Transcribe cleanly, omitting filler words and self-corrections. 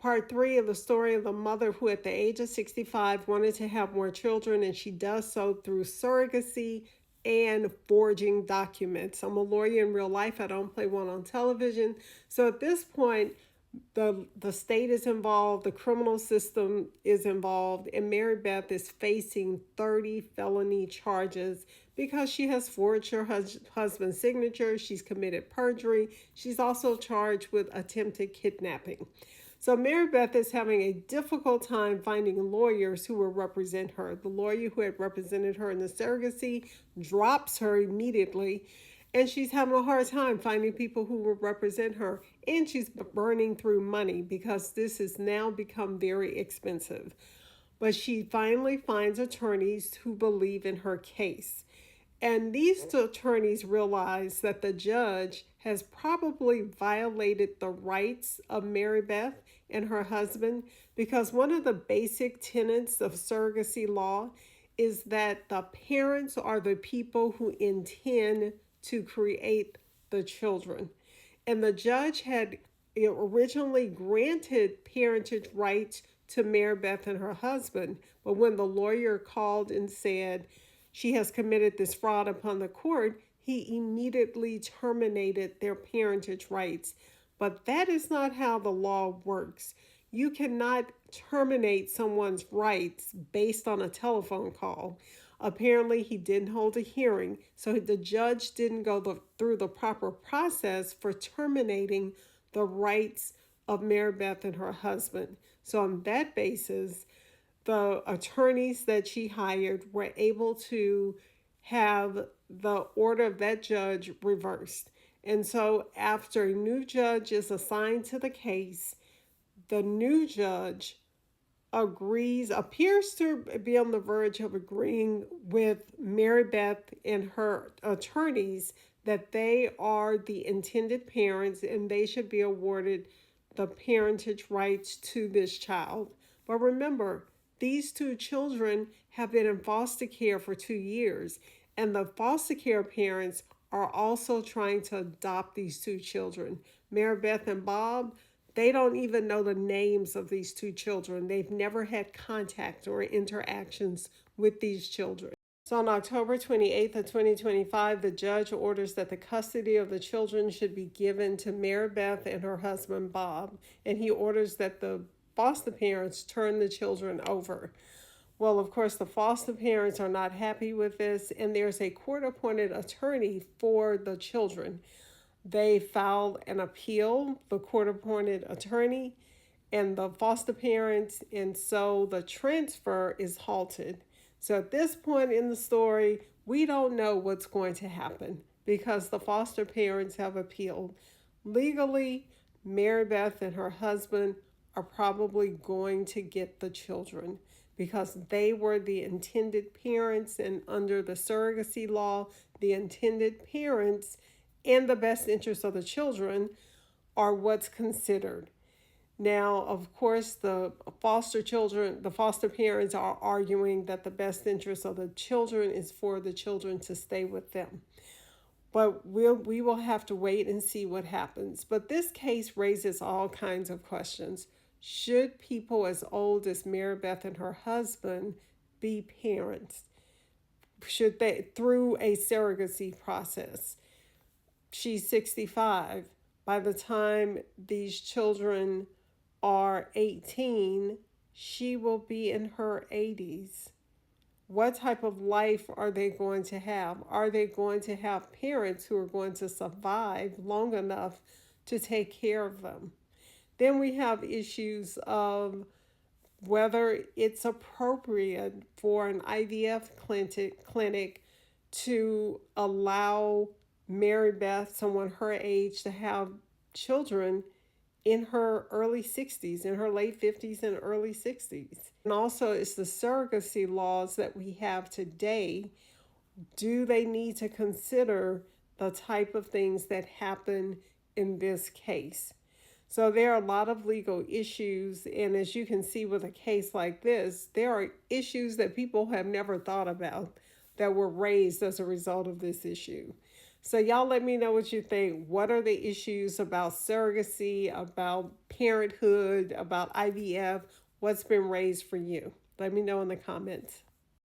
Part 3 of the story of the mother who at the age of 65 wanted to have more children, and she does so through surrogacy and forging documents. I'm a lawyer in real life. I don't play one on television. So at this point, the state is involved, the criminal system is involved, and Mary Beth is facing 30 felony charges because she has forged her husband's signature. She's committed perjury. She's also charged with attempted kidnapping. So Mary Beth is having a difficult time finding lawyers who will represent her. The lawyer who had represented her in the surrogacy drops her immediately, and she's having a hard time finding people who will represent her. And she's burning through money because this has now become very expensive. But she finally finds attorneys who believe in her case. And these two attorneys realize that the judge has probably violated the rights of Mary Beth and her husband, because one of the basic tenets of surrogacy law is that the parents are the people who intend to create the children. And the judge had originally granted parentage rights to Mary Beth and her husband, but when the lawyer called and said she has committed this fraud upon the court, he immediately terminated their parentage rights. But that is not how the law works. You cannot terminate someone's rights based on a telephone call. Apparently, he didn't hold a hearing, so the judge didn't go through the proper process for terminating the rights of Mary Beth and her husband. So on that basis, the attorneys that she hired were able to have the order of that judge reversed. And so after a new judge is assigned to the case, the new judge appears to be on the verge of agreeing with Mary Beth and her attorneys that they are the intended parents and they should be awarded the parentage rights to this child. But remember, these two children have been in foster care for 2 years, and the foster care parents are also trying to adopt these two children. Mary Beth and Bob, they don't even know the names of these two children. They've never had contact or interactions with these children. So on October 28th of 2025, the judge orders that the custody of the children should be given to Mary Beth and her husband, Bob, and he orders that the foster parents turn the children over. Well, of course, the foster parents are not happy with this, and there's a court-appointed attorney for the children. They filed an appeal, the court-appointed attorney, and the foster parents, and so the transfer is halted. So at this point in the story, we don't know what's going to happen because the foster parents have appealed. Legally, Mary Beth and her husband are probably going to get the children because they were the intended parents, and under the surrogacy law, the intended parents and the best interests of the children are what's considered. Now, of course, the foster parents are arguing that the best interest of the children is for the children to stay with them. But we will have to wait and see what happens. But this case raises all kinds of questions. Should people as old as Mary Beth and her husband be parents? Should they, through a surrogacy process? She's 65. By the time these children are 18, she will be in her 80s. What type of life are they going to have? Are they going to have parents who are going to survive long enough to take care of them? Then we have issues of whether it's appropriate for an IVF clinic to allow Mary Beth, someone her age, to have children in her early 60s, in her late 50s and early 60s. And also it's the surrogacy laws that we have today. Do they need to consider the type of things that happen in this case? So there are a lot of legal issues, and as you can see with a case like this, there are issues that people have never thought about that were raised as a result of this issue. So y'all let me know what you think. What are the issues about surrogacy, about parenthood, about IVF? What's been raised for you? Let me know in the comments.